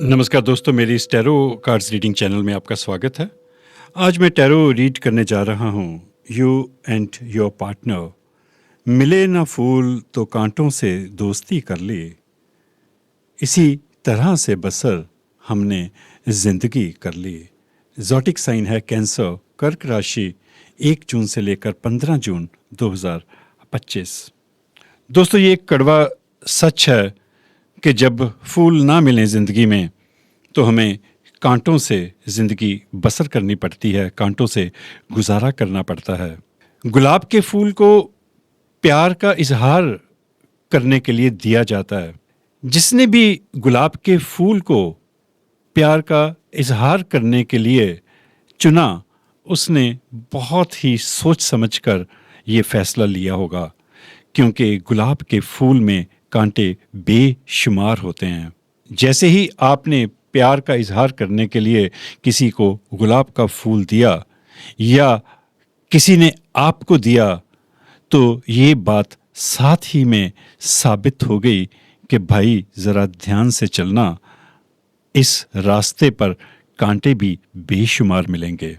नमस्कार दोस्तों, मेरी इस टैरो कार्ड्स रीडिंग चैनल में आपका स्वागत है। आज मैं टैरो रीड करने जा रहा हूँ। यू एंड योर पार्टनर, मिले ना फूल तो कांटों से दोस्ती कर ली, इसी तरह से बसर हमने जिंदगी कर ली। ज़ोटिक साइन है कैंसर, कर्क राशि, 1 जून से लेकर 15 जून 2025। दोस्तों, ये एक कड़वा सच है कि जब फूल ना मिलें ज़िंदगी में तो हमें कांटों से ज़िंदगी बसर करनी पड़ती है, कांटों से गुजारा करना पड़ता है। गुलाब के फूल को प्यार का इजहार करने के लिए दिया जाता है। जिसने भी गुलाब के फूल को प्यार का इजहार करने के लिए चुना, उसने बहुत ही सोच समझकर ये फैसला लिया होगा, क्योंकि गुलाब के फूल में कांटे बेशुमार होते हैं। जैसे ही आपने प्यार का इजहार करने के लिए किसी को गुलाब का फूल दिया या किसी ने आपको दिया, तो ये बात साथ ही में साबित हो गई कि भाई ज़रा ध्यान से चलना, इस रास्ते पर कांटे भी बेशुमार मिलेंगे।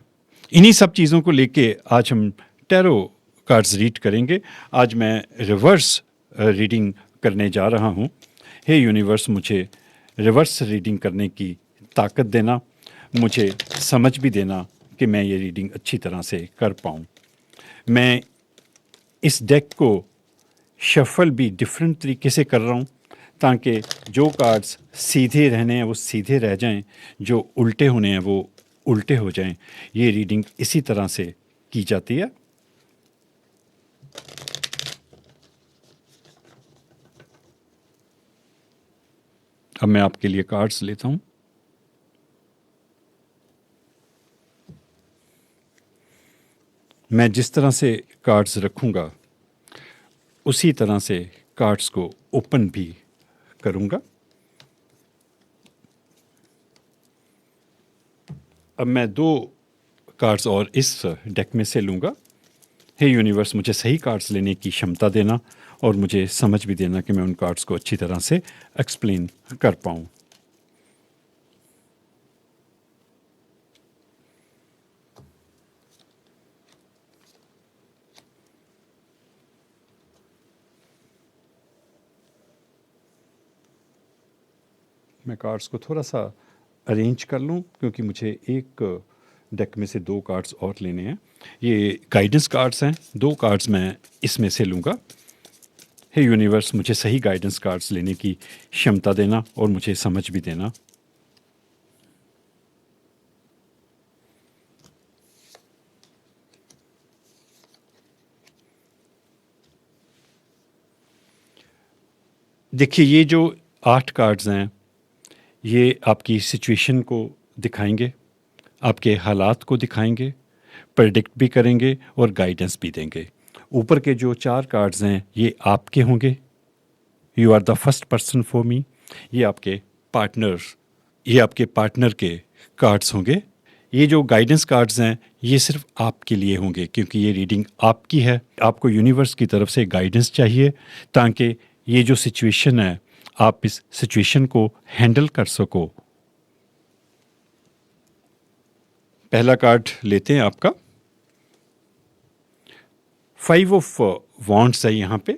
इन्हीं सब चीज़ों को लेके आज हम टैरो कार्ड्स रीड करेंगे। आज मैं रिवर्स रीडिंग करने जा रहा हूँ। हे यूनिवर्स, मुझे रिवर्स रीडिंग करने की ताकत देना, मुझे समझ भी देना कि मैं ये रीडिंग अच्छी तरह से कर पाऊँ। मैं इस डेक को शफल भी डिफरेंट तरीके से कर रहा हूँ ताकि जो कार्ड्स सीधे रहने हैं वो सीधे रह जाएं, जो उल्टे होने हैं वो उल्टे हो जाएं। ये रीडिंग इसी तरह से की जाती है। अब मैं आपके लिए कार्ड्स लेता हूँ। मैं जिस तरह से कार्ड्स रखूँगा उसी तरह से कार्ड्स को ओपन भी करूँगा। अब मैं 2 कार्ड्स और इस डेक में से लूँगा। हे यूनिवर्स, मुझे सही कार्ड्स लेने की क्षमता देना और मुझे समझ भी देना कि मैं उन कार्ड्स को अच्छी तरह से एक्सप्लेन कर पाऊँ। मैं कार्ड्स को थोड़ा सा अरेंज कर लूँ क्योंकि मुझे एक डेक में से 2 कार्ड्स और लेने हैं। ये गाइडेंस कार्ड्स हैं। 2 कार्ड्स मैं इसमें से लूँगा। हे यूनिवर्स, मुझे सही गाइडेंस कार्ड्स लेने की क्षमता देना और मुझे समझ भी देना। देखिए, ये जो 8 कार्ड्स हैं ये आपकी सिचुएशन को दिखाएंगे, आपके हालात को दिखाएंगे, प्रेडिक्ट भी करेंगे और गाइडेंस भी देंगे। ऊपर के जो 4 कार्ड्स हैं ये आपके होंगे। You are the first person for me. ये आपके पार्टनर के कार्ड्स होंगे। ये जो गाइडेंस कार्ड्स हैं ये सिर्फ आपके लिए होंगे क्योंकि ये रीडिंग आपकी है। आपको यूनिवर्स की तरफ से गाइडेंस चाहिए ताकि ये जो सिचुएशन है आप इस सिचुएशन को हैंडल कर सको। पहला कार्ड लेते हैं आपका। 5 ऑफ वॉन्ड्स है यहाँ पे।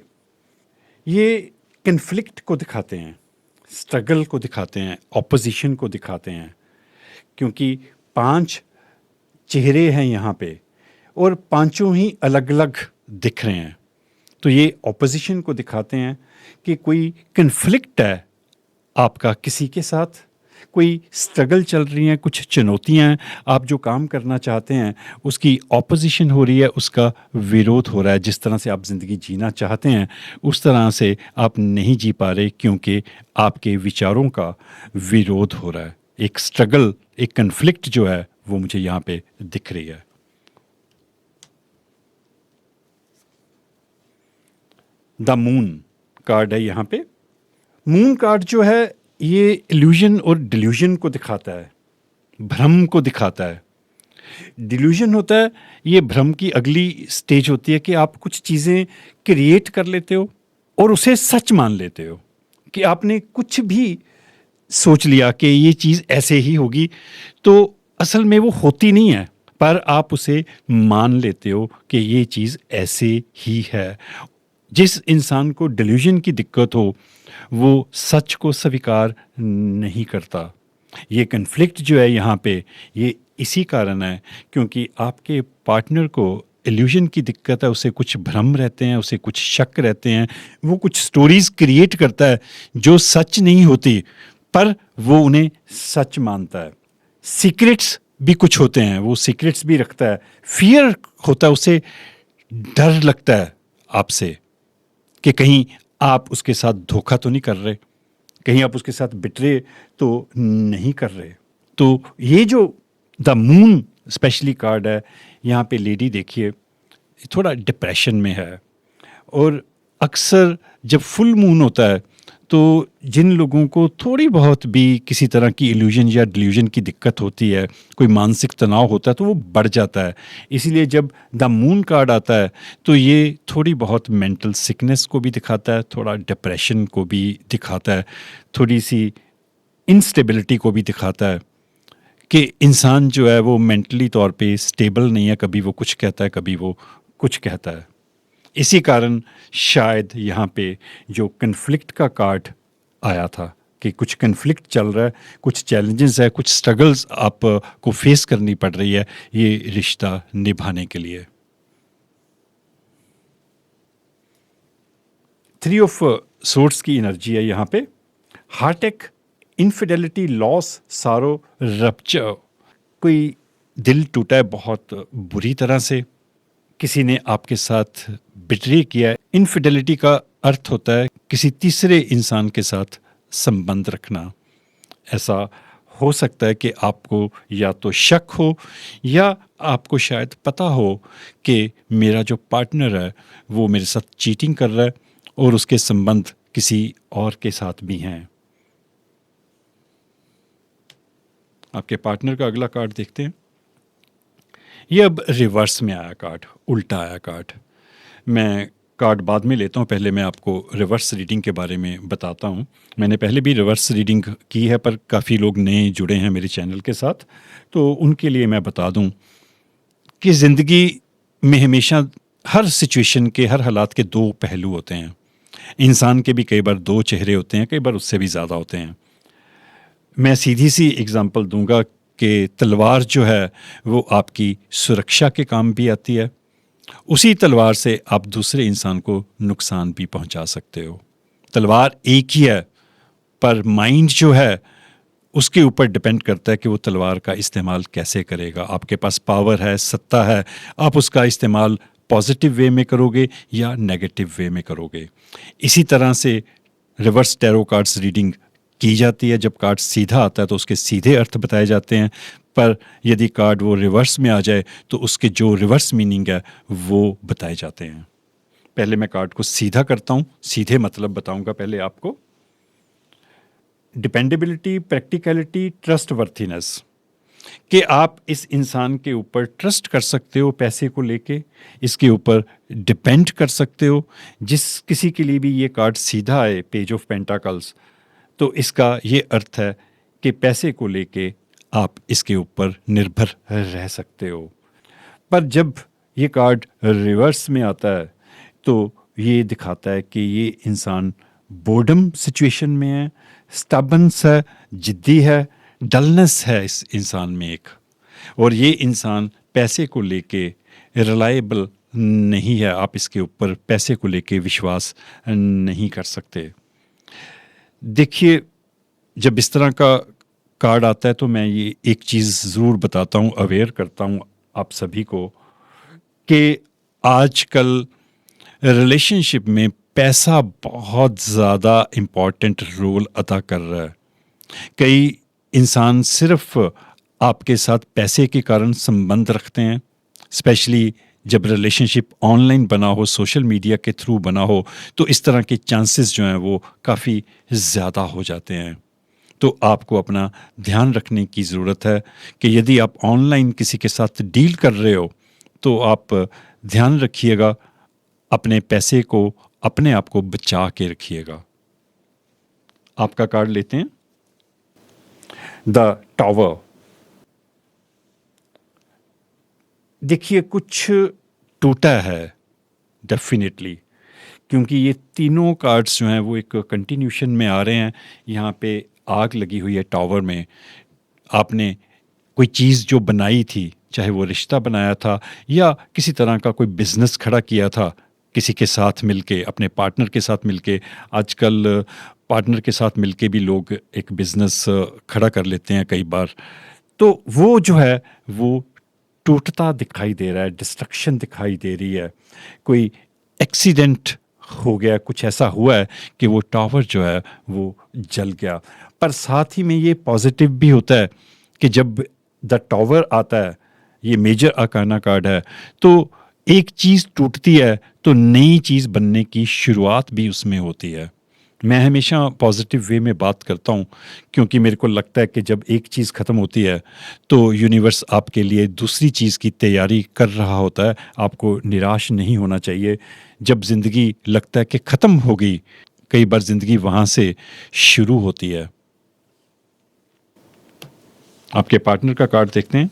ये कन्फ्लिक्ट को दिखाते हैं, स्ट्रगल को दिखाते हैं, ऑपोजिशन को दिखाते हैं, क्योंकि 5 चेहरे हैं यहाँ पे और पांचों ही अलग अलग दिख रहे हैं। तो ये ऑपोजिशन को दिखाते हैं कि कोई कन्फ्लिक्ट है आपका किसी के साथ, कोई स्ट्रगल चल रही हैं, कुछ चुनौतियां हैं। आप जो काम करना चाहते हैं उसकी ऑपोजिशन हो रही है, उसका विरोध हो रहा है। जिस तरह से आप ज़िंदगी जीना चाहते हैं उस तरह से आप नहीं जी पा रहे क्योंकि आपके विचारों का विरोध हो रहा है। एक स्ट्रगल, एक कन्फ्लिक्ट जो है वो मुझे यहाँ पे दिख रही है। द मून कार्ड है यहाँ पे। मून कार्ड जो है ये इल्यूजन और डिल्यूजन को दिखाता है, भ्रम को दिखाता है। डिल्यूजन होता है, ये भ्रम की अगली स्टेज होती है कि आप कुछ चीज़ें क्रिएट कर लेते हो और उसे सच मान लेते हो कि आपने कुछ भी सोच लिया कि ये चीज़ ऐसे ही होगी, तो असल में वो होती नहीं है, पर आप उसे मान लेते हो कि ये चीज़ ऐसे ही है। जिस इंसान को डिल्यूजन की दिक्कत हो, वो सच को स्वीकार नहीं करता। ये कन्फ्लिक्ट जो है यहाँ पे, ये इसी कारण है क्योंकि आपके पार्टनर को इल्यूजन की दिक्कत है, उसे कुछ भ्रम रहते हैं, उसे कुछ शक रहते हैं, वो कुछ स्टोरीज़ क्रिएट करता है जो सच नहीं होती, पर वो उन्हें सच मानता है। सीक्रेट्स भी कुछ होते हैं, वो सीक्रेट्स भी रखता है, फियर होता है, उसे डर लगता है आपसे कि कहीं आप उसके साथ धोखा तो नहीं कर रहे, कहीं आप उसके साथ बिटरे तो नहीं कर रहे। तो ये जो द मून स्पेशली कार्ड है, यहाँ पे लेडी देखिए थोड़ा डिप्रेशन में है, और अक्सर जब फुल मून होता है तो जिन लोगों को थोड़ी बहुत भी किसी तरह की इल्यूजन या डिल्यूजन की दिक्कत होती है, कोई मानसिक तनाव होता है, तो वो बढ़ जाता है। इसीलिए जब द मून कार्ड आता है तो ये थोड़ी बहुत मेंटल सिकनेस को भी दिखाता है, थोड़ा डिप्रेशन को भी दिखाता है, थोड़ी सी इंस्टेबिलिटी को भी दिखाता है कि इंसान जो है वो मेंटली तौर पे स्टेबल नहीं है, कभी वो कुछ कहता है, कभी वो कुछ कहता है। इसी कारण शायद यहाँ पे जो कन्फ्लिक्ट का कार्ड आया था कि कुछ कन्फ्लिक्ट चल रहा है, कुछ चैलेंजेस है, कुछ स्ट्रगल्स आप को फेस करनी पड़ रही है ये रिश्ता निभाने के लिए। थ्री ऑफ सोर्ड्स की एनर्जी है यहाँ पे। हार्टेक, इनफिडेलिटी, लॉस, सारो, रप्चर। कोई दिल टूटा है बहुत बुरी तरह से, किसी ने आपके साथ बिट्रे किया है। इनफिडेलिटी का अर्थ होता है किसी तीसरे इंसान के साथ संबंध रखना। ऐसा हो सकता है कि आपको या तो शक हो या आपको शायद पता हो कि मेरा जो पार्टनर है वो मेरे साथ चीटिंग कर रहा है और उसके संबंध किसी और के साथ भी हैं। आपके पार्टनर का अगला कार्ड देखते हैं। ये अब रिवर्स में आया कार्ड, उल्टा आया कार्ड। मैं कार्ड बाद में लेता हूँ, पहले मैं आपको रिवर्स रीडिंग के बारे में बताता हूँ। मैंने पहले भी रिवर्स रीडिंग की है, पर काफ़ी लोग नए जुड़े हैं मेरे चैनल के साथ, तो उनके लिए मैं बता दूँ कि ज़िंदगी में हमेशा हर सिचुएशन के, हर हालात के दो पहलू होते हैं। इंसान के भी कई बार दो चेहरे होते हैं, कई बार उससे भी ज़्यादा होते हैं। मैं सीधी सी एग्जांपल दूंगा कि तलवार जो है वो आपकी सुरक्षा के काम भी आती है, उसी तलवार से आप दूसरे इंसान को नुकसान भी पहुंचा सकते हो। तलवार एक ही है, पर माइंड जो है उसके ऊपर डिपेंड करता है कि वो तलवार का इस्तेमाल कैसे करेगा। आपके पास पावर है, सत्ता है, आप उसका इस्तेमाल पॉजिटिव वे में करोगे या नेगेटिव वे में करोगे। इसी तरह से रिवर्स टैरो कार्ड्स रीडिंग की जाती है। जब कार्ड सीधा आता है तो उसके सीधे अर्थ बताए जाते हैं, पर यदि कार्ड वो रिवर्स में आ जाए तो उसके जो रिवर्स मीनिंग है वो बताए जाते हैं। पहले मैं कार्ड को सीधा करता हूँ, सीधे मतलब बताऊंगा पहले आपको। डिपेंडेबिलिटी, प्रैक्टिकलिटी, ट्रस्टवर्थीनेस, कि आप इस इंसान के ऊपर ट्रस्ट कर सकते हो, पैसे को लेके इसके ऊपर डिपेंड कर सकते हो। जिस किसी के लिए भी ये कार्ड सीधा आए, पेज ऑफ पेंटाकल्स, तो इसका ये अर्थ है कि पैसे को लेके आप इसके ऊपर निर्भर रह सकते हो। पर जब ये कार्ड रिवर्स में आता है तो ये दिखाता है कि ये इंसान बोर्डम सिचुएशन में है, स्टबन्स है, जिद्दी है, डलनेस है इस इंसान में एक, और ये इंसान पैसे को लेके रिलायबल नहीं है। आप इसके ऊपर पैसे को लेके विश्वास नहीं कर सकते। देखिए, जब इस तरह का कार्ड आता है तो मैं ये एक चीज़ ज़रूर बताता हूँ, अवेयर करता हूँ आप सभी को कि आजकल रिलेशनशिप में पैसा बहुत ज़्यादा इम्पॉर्टेंट रोल अदा कर रहा है। कई इंसान सिर्फ आपके साथ पैसे के कारण संबंध रखते हैं, स्पेशली जब रिलेशनशिप ऑनलाइन बना हो, सोशल मीडिया के थ्रू बना हो, तो इस तरह के चांसेस जो हैं वो काफ़ी ज़्यादा हो जाते हैं। तो आपको अपना ध्यान रखने की ज़रूरत है कि यदि आप ऑनलाइन किसी के साथ डील कर रहे हो तो आप ध्यान रखिएगा, अपने पैसे को, अपने आप को बचा के रखिएगा। आपका कार्ड लेते हैं। The tower. देखिए कुछ टूटा है डेफिनेटली, क्योंकि ये तीनों कार्ड्स जो हैं वो एक कंटिन्यूशन में आ रहे हैं। यहाँ पे आग लगी हुई है टावर में। आपने कोई चीज़ जो बनाई थी, चाहे वो रिश्ता बनाया था या किसी तरह का कोई बिजनेस खड़ा किया था किसी के साथ मिलके, अपने पार्टनर के साथ मिलके। आजकल पार्टनर के साथ मिलके भी लोग एक बिजनेस खड़ा कर लेते हैं कई बार। तो वो जो है वो टूटता दिखाई दे रहा है, डिस्ट्रक्शन दिखाई दे रही है। कोई एक्सीडेंट हो गया, कुछ ऐसा हुआ है कि वो टावर जो है वो जल गया। पर साथ ही में ये पॉजिटिव भी होता है कि जब द टावर आता है, ये मेजर आर्काना कार्ड है, तो एक चीज़ टूटती है तो नई चीज़ बनने की शुरुआत भी उसमें होती है। मैं हमेशा पॉजिटिव वे में बात करता हूँ, क्योंकि मेरे को लगता है कि जब एक चीज़ ख़त्म होती है तो यूनिवर्स आपके लिए दूसरी चीज़ की तैयारी कर रहा होता है। आपको निराश नहीं होना चाहिए। जब ज़िंदगी लगता है कि ख़त्म हो गई, कई बार ज़िंदगी वहाँ से शुरू होती है। आपके पार्टनर का कार्ड देखते हैं।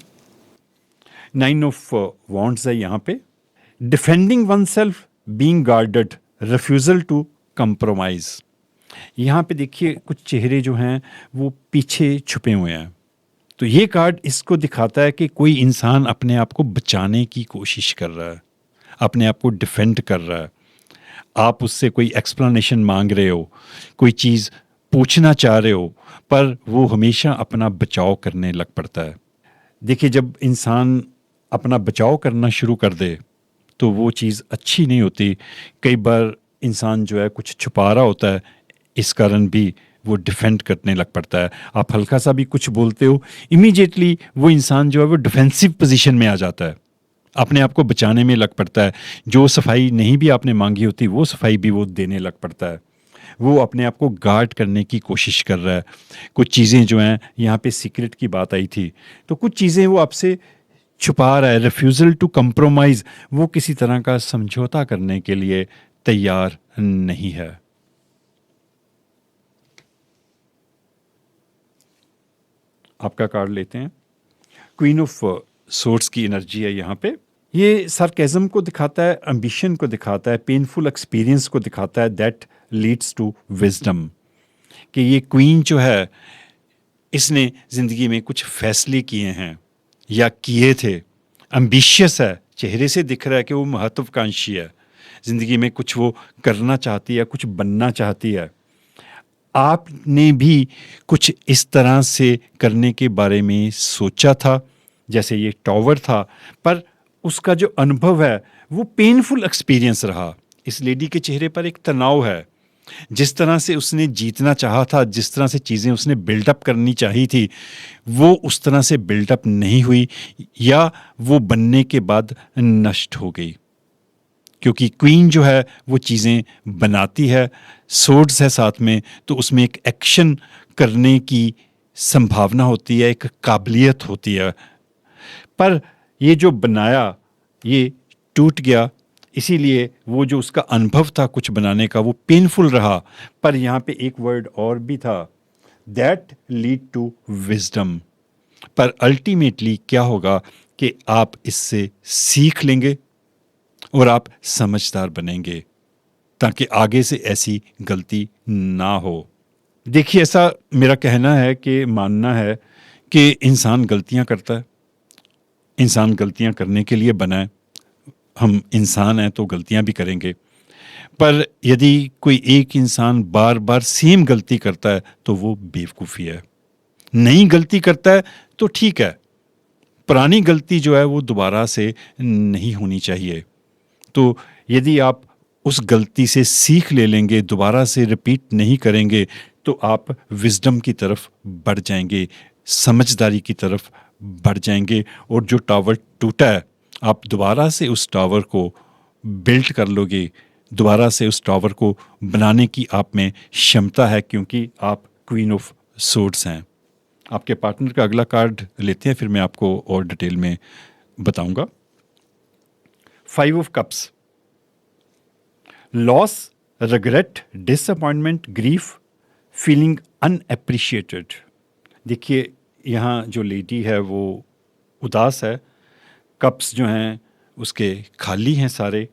9 ऑफ वॉन्ड्स है यहाँ पे। Defending oneself, being guarded, refusal to compromise. यहाँ पे देखिए कुछ चेहरे जो हैं वो पीछे छुपे हुए हैं। तो ये कार्ड इसको दिखाता है कि कोई इंसान अपने आप को बचाने की कोशिश कर रहा है, अपने आप को डिफेंड कर रहा है। आप उससे कोई एक्सप्लेनेशन मांग रहे हो, कोई चीज़ पूछना चाह रहे हो, पर वो हमेशा अपना बचाव करने लग पड़ता है। देखिए जब इंसान अपना बचाव करना शुरू कर दे तो वो चीज़ अच्छी नहीं होती। कई बार इंसान जो है कुछ छुपा रहा होता है, इस कारण भी वो डिफेंड करने लग पड़ता है। आप हल्का सा भी कुछ बोलते हो, इमीडिएटली वो इंसान जो है वो डिफेंसिव पोजीशन में आ जाता है, अपने आप को बचाने में लग पड़ता है। जो सफाई नहीं भी आपने मांगी होती वो सफाई भी वो देने लग पड़ता है। वो अपने आप को गार्ड करने की कोशिश कर रहा है। कुछ चीज़ें जो हैं, यहाँ पे सीक्रेट की बात आई थी, तो कुछ चीज़ें वो आपसे छुपा रहा है। रिफ्यूज़ल टू कंप्रोमाइज़, वो किसी तरह का समझौता करने के लिए तैयार नहीं है। आपका कार्ड लेते हैं। क्वीन ऑफ सोर्ड्स की एनर्जी है यहाँ पे। ये सार्केज़म को दिखाता है, एम्बिशन को दिखाता है, पेनफुल एक्सपीरियंस को दिखाता है, दैट लीड्स टू विजडम। कि ये क्वीन जो है इसने ज़िंदगी में कुछ फैसले किए हैं या किए थे। एम्बिशियस है, चेहरे से दिख रहा है कि वो महत्वाकांक्षी है, ज़िंदगी में कुछ वो करना चाहती है, कुछ बनना चाहती है। आपने भी कुछ इस तरह से करने के बारे में सोचा था, जैसे ये टावर था, पर उसका जो अनुभव है वो पेनफुल एक्सपीरियंस रहा। इस लेडी के चेहरे पर एक तनाव है। जिस तरह से उसने जीतना चाहा था, जिस तरह से चीज़ें उसने बिल्डअप करनी चाहिए थी, वो उस तरह से बिल्डअप नहीं हुई या वो बनने के बाद नष्ट हो गई। क्योंकि क्वीन जो है वो चीज़ें बनाती है, सोर्ड्स है साथ में, तो उसमें एक एक्शन करने की संभावना होती है, एक काबिलियत होती है। पर ये जो बनाया ये टूट गया, इसीलिए वो जो उसका अनुभव था कुछ बनाने का वो पेनफुल रहा। पर यहाँ पे एक वर्ड और भी था, दैट लीड टू विजडम। पर अल्टीमेटली क्या होगा कि आप इससे सीख लेंगे और आप समझदार बनेंगे, ताकि आगे से ऐसी गलती ना हो। देखिए ऐसा मेरा कहना है कि मानना है कि इंसान गलतियां करता है, इंसान गलतियां करने के लिए बना है। हम इंसान हैं तो गलतियां भी करेंगे। पर यदि कोई एक इंसान बार बार सेम गलती करता है तो वो बेवकूफ़ी है। नई गलती करता है तो ठीक है, पुरानी गलती जो है वो दोबारा से नहीं होनी चाहिए। तो यदि आप उस गलती से सीख ले लेंगे, दोबारा से रिपीट नहीं करेंगे, तो आप विज़डम की तरफ बढ़ जाएंगे, समझदारी की तरफ बढ़ जाएंगे। और जो टावर टूटा है, आप दोबारा से उस टावर को बिल्ड कर लोगे, दोबारा से उस टावर को बनाने की आप में क्षमता है, क्योंकि आप क्वीन ऑफ सोर्ड्स हैं। आपके पार्टनर का अगला कार्ड लेते हैं, फिर मैं आपको और डिटेल में बताऊंगा। 5 of cups. Loss, regret, disappointment, grief, feeling unappreciated. देखिए यहाँ जो लेडी है वो उदास है, कप्स जो हैं उसके खाली हैं सारे,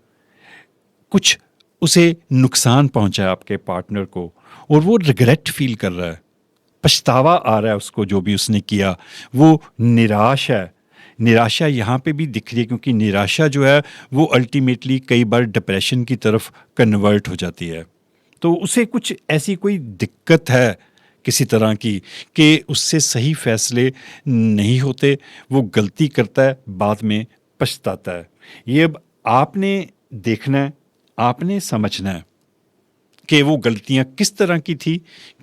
कुछ उसे नुकसान पहुंचा है आपके पार्टनर को और वो रिग्रेट फील कर रहा है, पछतावा आ रहा है उसको जो भी उसने किया, वो निराश है। निराशा यहाँ पे भी दिख रही है क्योंकि निराशा जो है वो अल्टीमेटली कई बार डिप्रेशन की तरफ कन्वर्ट हो जाती है। तो उसे कुछ ऐसी कोई दिक्कत है किसी तरह की कि उससे सही फैसले नहीं होते, वो गलती करता है, बाद में पछताता है। ये अब आपने देखना है, आपने समझना है कि वो गलतियाँ किस तरह की थी,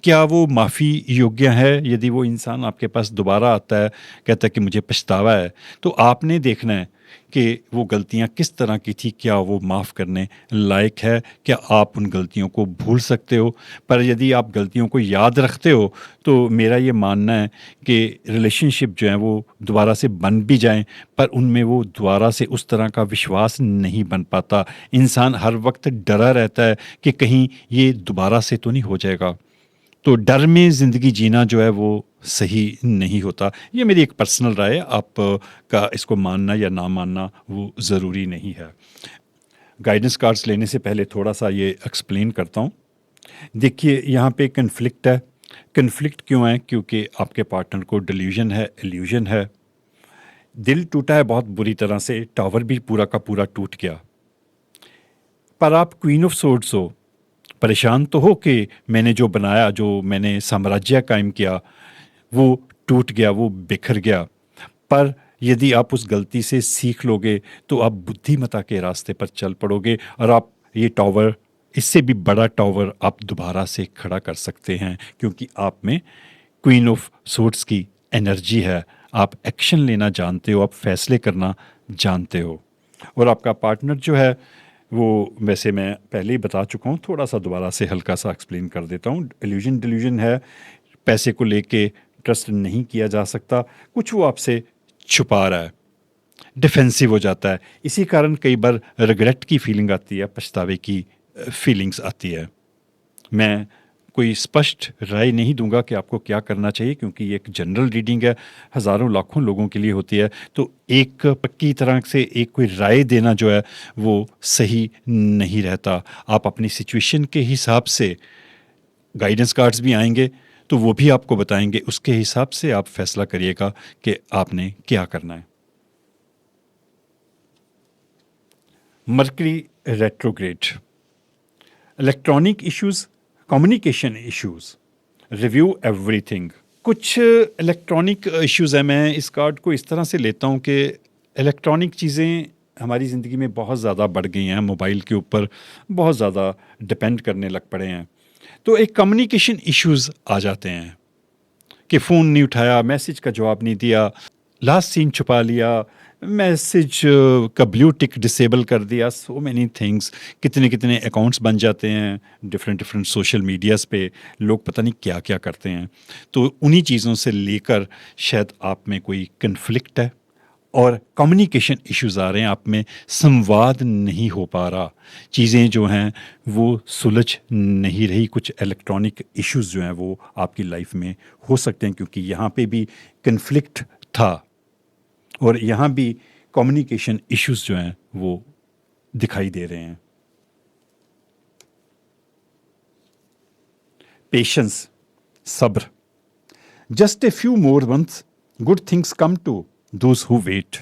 क्या वो माफ़ी योग्य है? यदि वो इंसान आपके पास दोबारा आता है, कहता है कि मुझे पछतावा है, तो आपने देखना है कि वो गलतियाँ किस तरह की थी, क्या वो माफ़ करने लायक है? क्या आप उन गलतियों को भूल सकते हो? पर यदि आप गलतियों को याद रखते हो, तो मेरा ये मानना है कि रिलेशनशिप जो है वो दोबारा से बन भी जाएँ, पर उनमें वो दोबारा से उस तरह का विश्वास नहीं बन पाता। इंसान हर वक़्त डरा रहता है कि कहीं ये दोबारा से तो नहीं हो जाएगा। तो डर में ज़िंदगी जीना जो है वो सही नहीं होता। ये मेरी एक पर्सनल राय है, आप का इसको मानना या ना मानना वो ज़रूरी नहीं है। गाइडेंस कार्ड्स लेने से पहले थोड़ा-सा ये एक्सप्लेन करता हूँ। देखिए यहाँ पे कॉन्फ्लिक्ट है। कॉन्फ्लिक्ट क्यों है? क्योंकि आपके पार्टनर को डिल्यूज़न है, इल्यूज़न है। दिल टूटा है बहुत बुरी तरह से, टावर भी पूरा का पूरा टूट गया। पर आप क्वीन ऑफ सोर्ड्स हो, परेशान तो हो कि मैंने जो बनाया, जो मैंने साम्राज्य कायम किया, वो टूट गया, वो बिखर गया। पर यदि आप उस गलती से सीख लोगे, तो आप बुद्धिमत्ता के रास्ते पर चल पड़ोगे और आप ये टावर, इससे भी बड़ा टावर आप दोबारा से खड़ा कर सकते हैं क्योंकि आप में क्वीन ऑफ सोर्ड्स की एनर्जी है। आप एक्शन लेना जानते हो, आप फैसले करना जानते हो। और आपका पार्टनर जो है वो, वैसे मैं पहले ही बता चुका हूँ, थोड़ा-सा दोबारा से हल्का-सा एक्सप्लेन कर देता हूँ। इल्यूज़न डिल्यूज़न है, पैसे को लेके ट्रस्ट नहीं किया जा सकता, कुछ वो आपसे छुपा रहा है, डिफेंसिव हो जाता है। इसी कारण कई बार रिग्रेट की फीलिंग आती है, पछतावे की फीलिंग्स आती है। मैं कोई स्पष्ट राय नहीं दूँगा कि आपको क्या करना चाहिए क्योंकि ये एक जनरल रीडिंग है, हज़ारों लाखों लोगों के लिए होती है, तो एक पक्की तरह से एक कोई राय देना जो है वो सही नहीं रहता। आप अपनी सिचुएशन के हिसाब से, गाइडेंस कार्ड्स भी आएँगे तो वो भी आपको बताएँगे, उसके हिसाब से आप फैसला करिएगा कि आपने क्या करना है। Mercury retrograde, electronic issues, communication issues, review everything. कुछ इलेक्ट्रॉनिक इश्यूज़ हैं, मैं इस कार्ड को इस तरह से लेता हूँ कि इलेक्ट्रॉनिक चीज़ें हमारी ज़िंदगी में बहुत ज़्यादा बढ़ गई हैं, मोबाइल के ऊपर बहुत ज़्यादा डिपेंड करने लग पड़े हैं। तो एक कम्युनिकेशन इश्यूज़ आ जाते हैं कि फ़ोन नहीं उठाया, मैसेज का जवाब नहीं दिया, लास्ट सीन छुपा लिया, मैसेज का ब्लू टिक डिसेबल कर दिया, सो मैनी थिंग्स। कितने-कितने अकाउंट्स बन जाते हैं डिफरेंट डिफरेंट सोशल मीडियाज़ पे, लोग पता नहीं क्या-क्या करते हैं। तो उन्हीं चीज़ों से लेकर शायद आप में कोई कॉन्फ्लिक्ट है और कम्युनिकेशन इश्यूज़ आ रहे हैं, आप में संवाद नहीं हो पा रहा, चीज़ें जो हैं वो सुलझ नहीं रही। कुछ इलेक्ट्रॉनिक इश्यूज़ जो हैं वो आपकी लाइफ में हो सकते हैं क्योंकि यहाँ पे भी कॉन्फ्लिक्ट था और यहाँ भी कम्युनिकेशन इश्यूज़ जो हैं वो दिखाई दे रहे हैं। पेशेंस, सब्र, just a few more months, good things come to those who wait.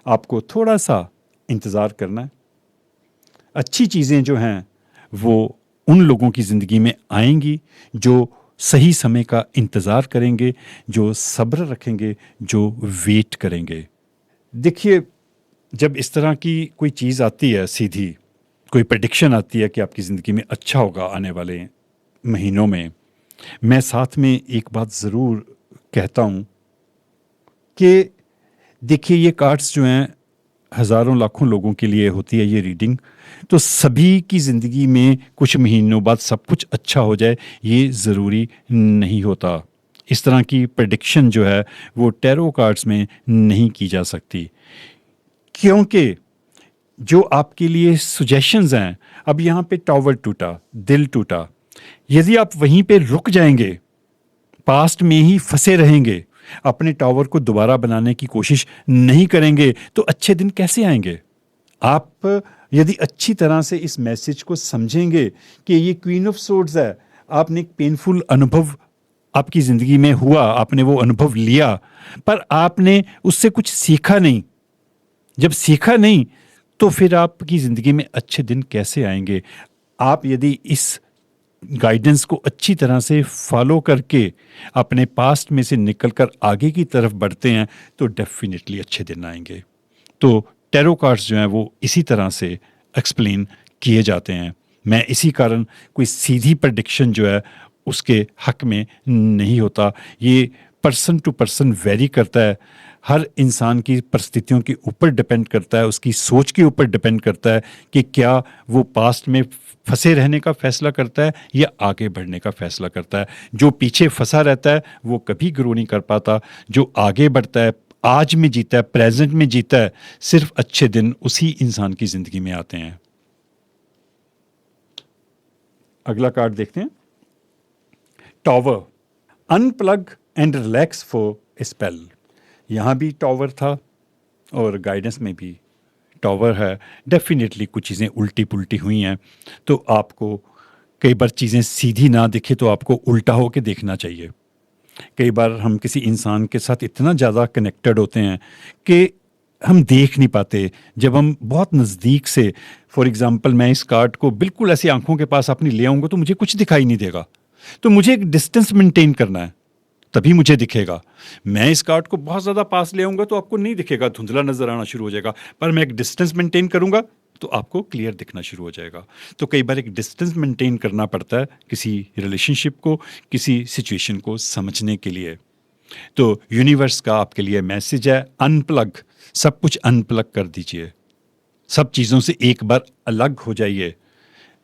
आपको थोड़ा सा इंतज़ार करना है, अच्छी चीज़ें जो हैं वो उन लोगों की ज़िंदगी में आएंगी जो सही समय का इंतज़ार करेंगे, जो सब्र रखेंगे, जो वेट करेंगे। देखिए, जब इस तरह की कोई चीज़ आती है सीधी, कोई प्रेडिक्शन आती है कि आपकी ज़िंदगी में अच्छा होगा आने वाले महीनों में, मैं साथ में एक बात ज़रूर कहता हूँ कि देखिए ये कार्ड्स जो हैं हज़ारों लाखों लोगों के लिए होती है ये रीडिंग, तो सभी की ज़िंदगी में कुछ महीनों बाद सब कुछ अच्छा हो जाए ये ज़रूरी नहीं होता। इस तरह की प्रेडिक्शन जो है वो टैरो कार्ड्स में नहीं की जा सकती क्योंकि जो आपके लिए सजेशंस हैं, अब यहाँ पे टावर टूटा, दिल टूटा, यदि आप वहीं पे रुक जाएंगे, पास्ट में ही फंसे रहेंगे, अपने टावर को दोबारा बनाने की कोशिश नहीं करेंगे तो अच्छे दिन कैसे आएंगे? आप यदि अच्छी तरह से इस मैसेज को समझेंगे कि ये क्वीन ऑफ सोर्ड्स है, आपने एक पेनफुल अनुभव आपकी ज़िंदगी में हुआ, आपने वो अनुभव लिया, पर आपने उससे कुछ सीखा नहीं। जब सीखा नहीं, तो फिर आपकी ज़िंदगी में अच्छे दिन कैसे आएँगे? आप यदि इस गाइडेंस को अच्छी तरह से फॉलो करके अपने पास्ट में से निकलकर आगे की तरफ बढ़ते हैं, तो डेफ़िनिटली अच्छे दिन आएँगे। तो टैरो कार्ड्स जो हैं वो इसी तरह से एक्सप्लेन किए जाते हैं। मैं इसी कारण कोई सीधी प्रेडिक्शन जो है उसके हक में नहीं होता। ये पर्सन टू पर्सन वेरी करता है। हर इंसान की परिस्थितियों के ऊपर डिपेंड करता है, उसकी सोच के ऊपर डिपेंड करता है कि क्या वो पास्ट में फंसे रहने का फैसला करता है या आगे बढ़ने का फैसला करता है। जो पीछे फंसा रहता है वो कभी ग्रो नहीं कर पाता। जो आगे बढ़ता है, आज में जीता है, प्रेजेंट में जीता है, सिर्फ अच्छे दिन उसी इंसान की जिंदगी में आते हैं। अगला कार्ड देखते हैं। Tower, unplug and relax for a spell. यहाँ भी टॉवर था और गाइडेंस में भी टॉवर है। डेफिनेटली कुछ चीज़ें उल्टी पुल्टी हुई हैं, तो आपको कई बार चीज़ें सीधी ना दिखे तो आपको उल्टा होके देखना चाहिए। कई बार हम किसी इंसान के साथ इतना ज़्यादा कनेक्टेड होते हैं कि हम देख नहीं पाते। जब हम बहुत नज़दीक से, फॉर एग्ज़ाम्पल मैं इस कार्ड को बिल्कुल ऐसी आंखों के पास अपनी ले आऊँगा तो मुझे कुछ दिखाई नहीं देगा। तो मुझे एक डिस्टेंस मेंटेन करना है, तभी मुझे दिखेगा। मैं इस कार्ड को बहुत ज़्यादा पास ले आऊँगा तो आपको नहीं दिखेगा, धुंधला नज़र आना शुरू हो जाएगा। पर मैं एक डिस्टेंस मेंटेन करूँगा तो आपको क्लियर दिखना शुरू हो जाएगा। तो कई बार एक डिस्टेंस मेंटेन करना पड़ता है किसी रिलेशनशिप को, किसी सिचुएशन को समझने के लिए। तो यूनिवर्स का आपके लिए मैसेज है, अनप्लग, सब कुछ अनप्लग कर दीजिए। सब चीज़ों से एक बार अलग हो जाइए,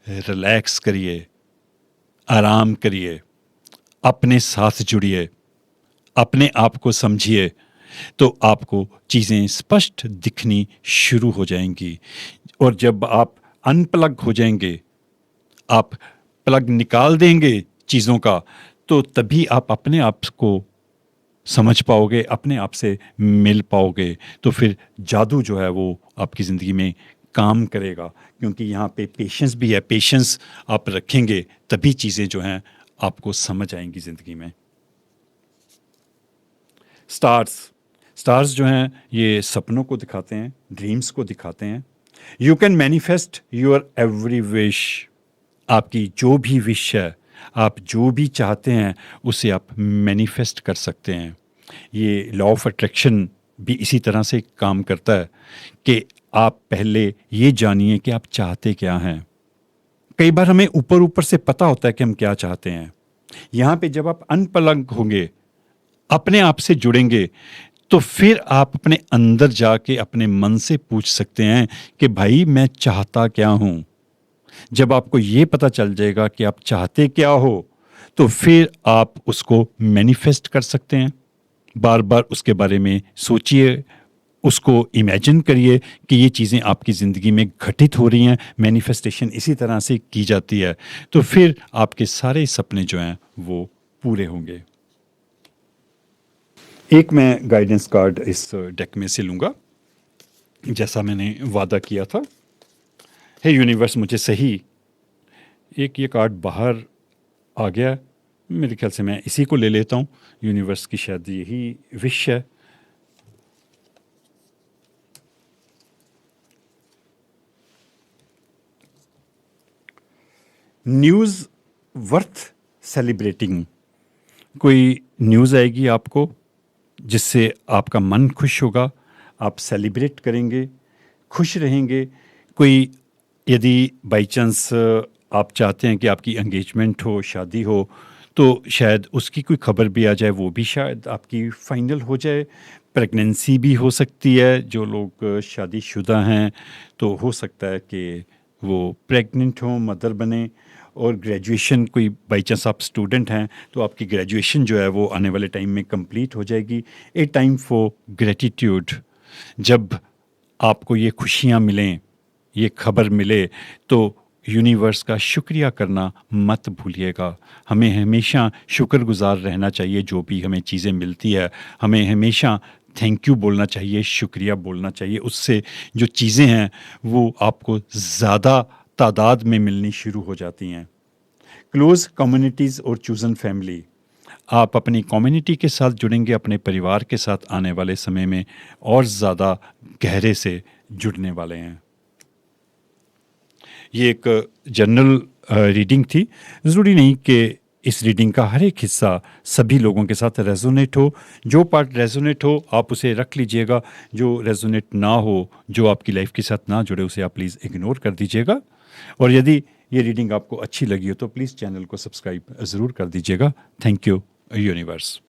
रिलैक्स करिए, आराम करिए, अपने साथ जुड़िए, अपने आप को समझिए, तो आपको चीज़ें स्पष्ट दिखनी शुरू हो जाएंगी। और जब आप अनप्लग हो जाएंगे, आप प्लग निकाल देंगे चीज़ों का, तो तभी आप अपने आप को समझ पाओगे, अपने आप से मिल पाओगे। तो फिर जादू जो है वो आपकी ज़िंदगी में काम करेगा, क्योंकि यहाँ पे पेशेंस भी है। पेशेंस आप रखेंगे तभी चीज़ें जो हैं आपको समझ आएंगी ज़िंदगी में। स्टार्स, स्टार्स जो हैं ये सपनों को दिखाते हैं, ड्रीम्स को दिखाते हैं। You can manifest your every wish. आपकी जो भी विश है, आप जो भी चाहते हैं उसे आप मैनिफेस्ट कर सकते हैं। ये लॉ ऑफ अट्रैक्शन भी इसी तरह से काम करता है कि आप पहले ये जानिए कि आप चाहते क्या हैं। कई बार हमें ऊपर ऊपर से पता होता है कि हम क्या चाहते हैं। यहाँ पे जब आप अनप्लग होंगे, अपने आप से जुड़ेंगे, तो फिर आप अपने अंदर जाके अपने मन से पूछ सकते हैं कि भाई मैं चाहता क्या हूँ। जब आपको ये पता चल जाएगा कि आप चाहते क्या हो, तो फिर आप उसको मैनिफेस्ट कर सकते हैं। बार बार उसके बारे में सोचिए, उसको इमेजिन करिए कि ये चीज़ें आपकी ज़िंदगी में घटित हो रही हैं। मैनिफेस्टेशन इसी तरह से की जाती है, तो फिर आपके सारे सपने जो हैं वो पूरे होंगे। एक मैं गाइडेंस कार्ड इस डेक में से लूँगा, जैसा मैंने वादा किया था। हे यूनिवर्स, मुझे सही एक ये कार्ड बाहर आ गया, मेरे ख्याल से मैं इसी को ले लेता हूँ। यूनिवर्स की शायद यही विश है। News worth celebrating. कोई न्यूज़ आएगी आपको जिससे आपका मन खुश होगा, आप सेलिब्रेट करेंगे, खुश रहेंगे। कोई यदि बाई चांस आप चाहते हैं कि आपकी एंगेजमेंट हो, शादी हो, तो शायद उसकी कोई खबर भी आ जाए, वो भी शायद आपकी फाइनल हो जाए। प्रेगनेंसी भी हो सकती है। जो लोग शादीशुदा हैं तो हो सकता है कि वो प्रेग्नेंट हों, मदर बने। और ग्रेजुएशन, कोई बाई चांस आप स्टूडेंट हैं तो आपकी ग्रेजुएशन जो है वो आने वाले टाइम में कंप्लीट हो जाएगी। ए टाइम फॉर ग्रेटिट्यूड। जब आपको ये खुशियाँ मिलें, ये खबर मिले, तो यूनिवर्स का शुक्रिया करना मत भूलिएगा। हमें हमेशा शुक्रगुज़ार रहना चाहिए, जो भी हमें चीज़ें मिलती है हमें हमेशा थैंक यू बोलना चाहिए, शुक्रिया बोलना चाहिए। उससे जो चीज़ें हैं वो आपको ज़्यादा तादाद में मिलनी शुरू हो जाती हैं। क्लोज़ कम्युनिटीज़ और चूज़न फैमिली, आप अपनी कम्युनिटी के साथ जुड़ेंगे, अपने परिवार के साथ आने वाले समय में और ज़्यादा गहरे से जुड़ने वाले हैं। ये एक जनरल रीडिंग थी। ज़रूरी नहीं कि इस रीडिंग का हर एक हिस्सा सभी लोगों के साथ रेजोनेट हो। जो पार्ट रेजोनेट हो आप उसे रख लीजिएगा, जो रेजोनेट ना हो, जो आपकी लाइफ के साथ ना जुड़े, उसे आप प्लीज़ इग्नोर कर दीजिएगा। और यदि ये रीडिंग आपको अच्छी लगी हो तो प्लीज़ चैनल को सब्सक्राइब ज़रूर कर दीजिएगा। Thank you universe.